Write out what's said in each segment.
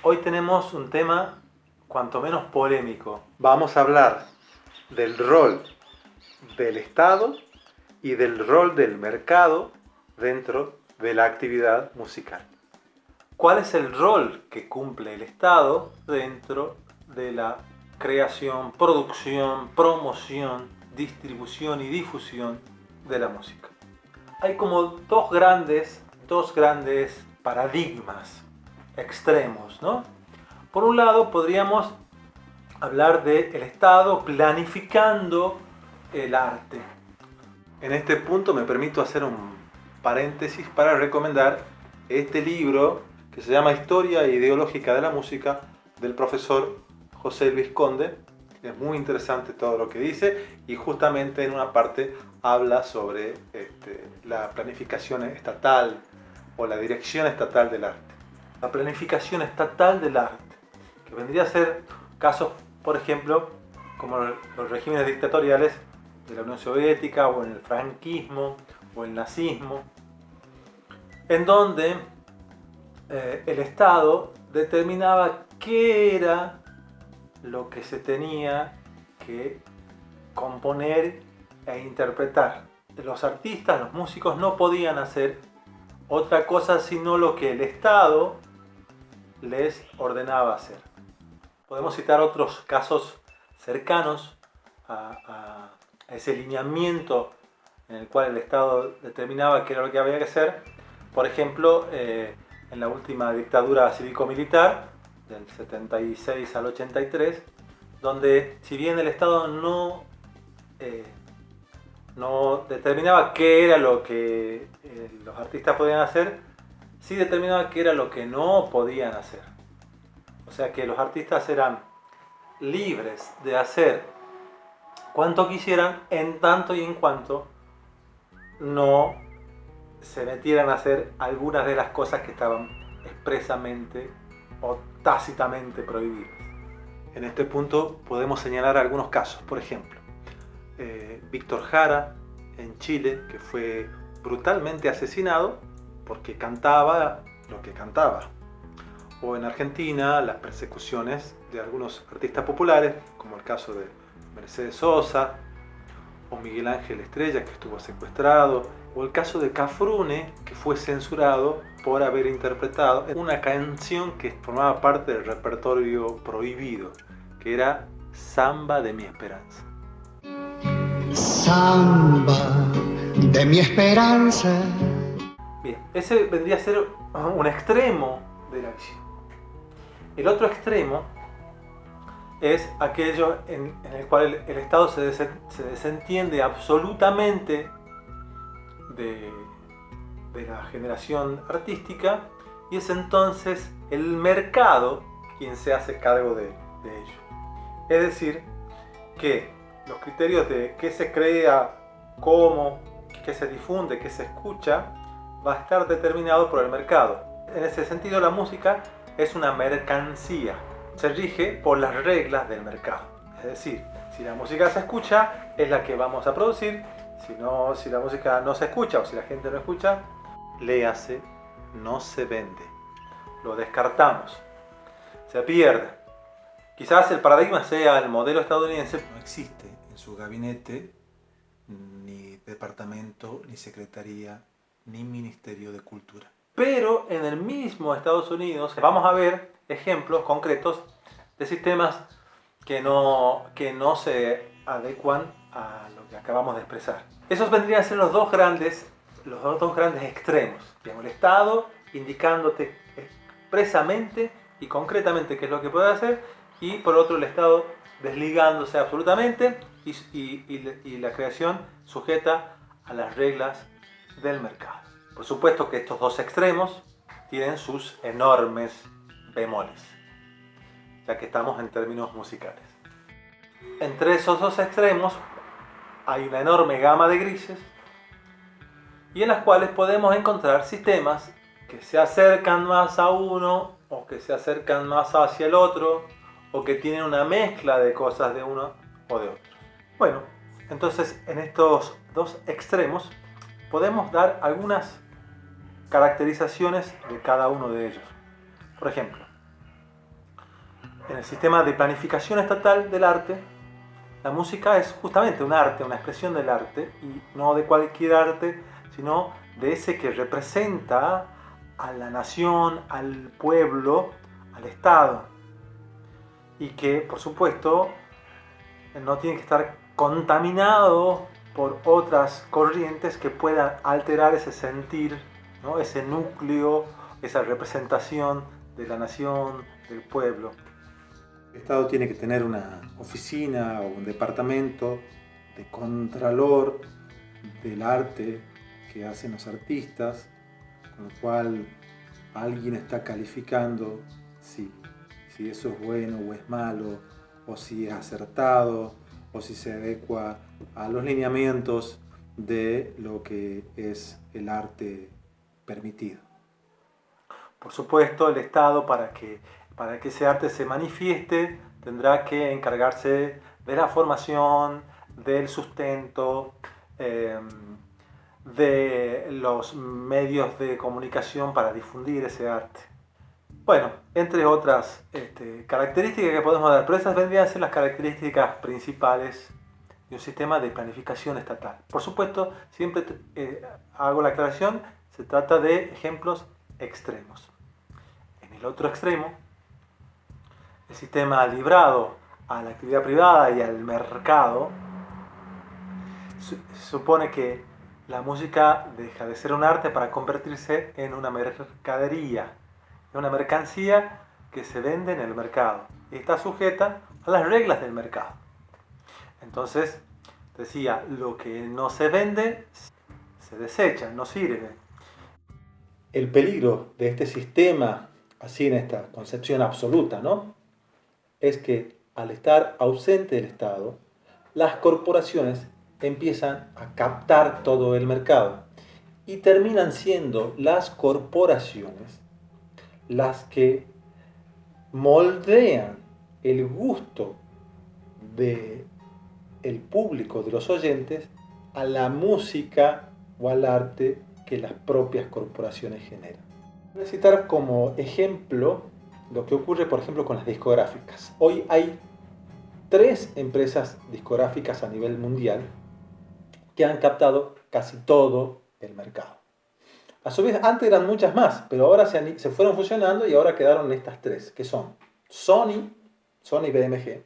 Hoy tenemos un tema cuanto menos polémico. Vamos a hablar del rol del Estado y del rol del mercado dentro de la actividad musical. ¿Cuál es el rol que cumple el Estado dentro de la creación, producción, promoción, distribución y difusión de la música? Hay como dos grandes paradigmas extremos, ¿no? Por un lado podríamos hablar del Estado planificando el arte. En este punto me permito hacer un paréntesis para recomendar este libro que se llama Historia Ideológica de la Música del profesor José Luis Conde. Es muy interesante todo lo que dice y justamente en una parte habla sobre la planificación estatal o la dirección estatal del arte. La planificación estatal del arte, que vendría a ser casos, por ejemplo, como los regímenes dictatoriales de la Unión Soviética o en el franquismo o el nazismo, en donde el Estado determinaba qué era lo que se tenía que componer e interpretar. Los artistas, los músicos no podían hacer otra cosa sino lo que el Estado les ordenaba hacer. Podemos citar otros casos cercanos a ese lineamiento en el cual el Estado determinaba qué era lo que había que hacer. Por ejemplo, en la última dictadura cívico-militar, del 76 al 83, donde si bien el Estado no determinaba qué era lo que los artistas podían hacer, sí determinaba qué era lo que no podían hacer. O sea que los artistas eran libres de hacer cuanto quisieran en tanto y en cuanto no se metieran a hacer algunas de las cosas que estaban expresamente o tácitamente prohibidas. En este punto podemos señalar algunos casos. Por ejemplo, Víctor Jara en Chile, que fue brutalmente asesinado porque cantaba lo que cantaba. O en Argentina, las persecuciones de algunos artistas populares, como el caso de Mercedes Sosa o Miguel Ángel Estrella, que estuvo secuestrado, o el caso de Cafrune, que fue censurado por haber interpretado una canción que formaba parte del repertorio prohibido, que era Samba de mi esperanza. Samba de mi esperanza. Bien, ese vendría a ser un extremo de la visión. El otro extremo es aquello en el cual el Estado se desentiende absolutamente de la generación artística y es entonces el mercado quien se hace cargo de ello. Es decir, que los criterios de qué se crea, cómo, qué se difunde, qué se escucha, va a estar determinado por el mercado. En ese sentido, la música es una mercancía. Se rige por las reglas del mercado. Es decir, si la música se escucha, es la que vamos a producir. Si la música no se escucha o si la gente no escucha, léase, no se vende. Lo descartamos. Se pierde. Quizás el paradigma sea el modelo estadounidense. No existe en su gabinete ni departamento, ni secretaría, ni ministerio de cultura. Pero en el mismo Estados Unidos vamos a ver ejemplos concretos de sistemas que no se adecuan a lo que acabamos de expresar. Esos vendrían a ser los dos grandes extremos. Digamos, el Estado indicándote expresamente y concretamente qué es lo que puede hacer, y por otro el Estado desligándose absolutamente y la creación sujeta a las reglas del mercado. Por supuesto que estos dos extremos tienen sus enormes bemoles, ya que estamos en términos musicales. Entre esos dos extremos hay una enorme gama de grises y en las cuales podemos encontrar sistemas que se acercan más a uno o que se acercan más hacia el otro o que tienen una mezcla de cosas de uno o de otro. Bueno, entonces en estos dos extremos podemos dar algunas caracterizaciones de cada uno de ellos. Por ejemplo, En el sistema de planificación estatal del arte, la música es justamente un arte, una expresión del arte, y no de cualquier arte, sino de ese que representa a la nación, al pueblo, al Estado, y que, por supuesto, no tiene que estar contaminado por otras corrientes que puedan alterar ese sentir, ¿no? Ese núcleo, esa representación de la nación, del pueblo. El Estado tiene que tener una oficina o un departamento de contralor del arte que hacen los artistas, con lo cual alguien está calificando si eso es bueno o es malo, o si es acertado, o si se adecua a los lineamientos de lo que es el arte permitido. Por supuesto, el Estado, para que ese arte se manifieste, tendrá que encargarse de la formación, del sustento, de los medios de comunicación para difundir ese arte. Bueno, entre otras características que podemos dar, pero esas vendrían a ser las características principales de un sistema de planificación estatal. Por supuesto, siempre hago la aclaración, se trata de ejemplos extremos. En el otro extremo, el sistema librado a la actividad privada y al mercado, supone que la música deja de ser un arte para convertirse en una mercadería, en una mercancía que se vende en el mercado y está sujeta a las reglas del mercado. Entonces, decía, lo que no se vende se desecha, no sirve. El peligro de este sistema, así en esta concepción absoluta, ¿no?, es que al estar ausente el Estado, las corporaciones empiezan a captar todo el mercado y terminan siendo las corporaciones las que moldean el gusto del público, de los oyentes, a la música o al arte que las propias corporaciones generan. Voy a citar como ejemplo lo que ocurre, por ejemplo, con las discográficas. Hoy hay 3 empresas discográficas a nivel mundial que han captado casi todo el mercado. A su vez, antes eran muchas más, pero ahora se fueron fusionando y ahora quedaron estas 3, que son Sony BMG,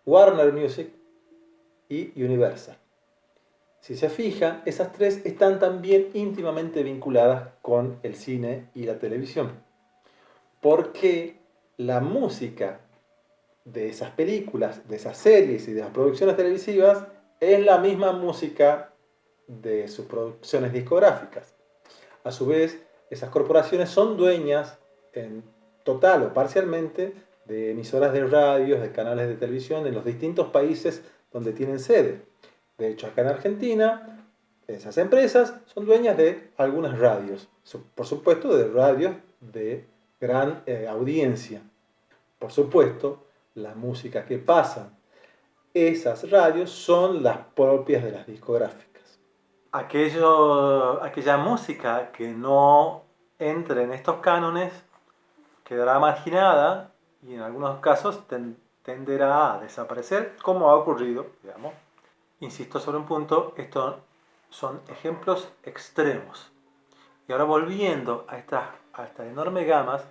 Warner Music y Universal. Si se fijan, esas 3 están también íntimamente vinculadas con el cine y la televisión, porque la música de esas películas, de esas series y de las producciones televisivas es la misma música de sus producciones discográficas. A su vez, esas corporaciones son dueñas en total o parcialmente de emisoras de radios, de canales de televisión en los distintos países donde tienen sede. De hecho, acá en Argentina, esas empresas son dueñas de algunas radios, por supuesto de radios de gran audiencia. Por supuesto, la música que pasan esas radios son las propias de las discográficas. Aquella música que no entre en estos cánones quedará marginada y en algunos casos tenderá a desaparecer, como ha ocurrido, digamos. Insisto sobre un punto, estos son ejemplos extremos. Y ahora volviendo a estas enormes gamas,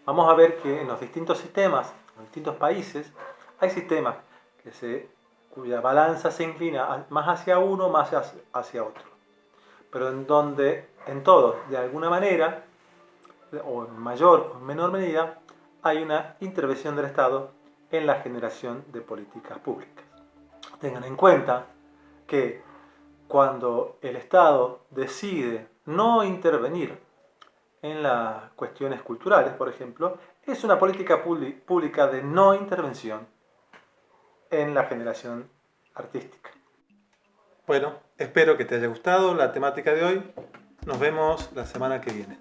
vamos a ver que en los distintos sistemas, en los distintos países, hay sistemas cuya balanza se inclina más hacia uno, más hacia otro. Pero en donde, en todos, de alguna manera, o en mayor o menor medida, hay una intervención del Estado en la generación de políticas públicas. Tengan en cuenta que cuando el Estado decide no intervenir en las cuestiones culturales, por ejemplo, es una política pública de no intervención en la generación artística. Bueno, espero que te haya gustado la temática de hoy. Nos vemos la semana que viene.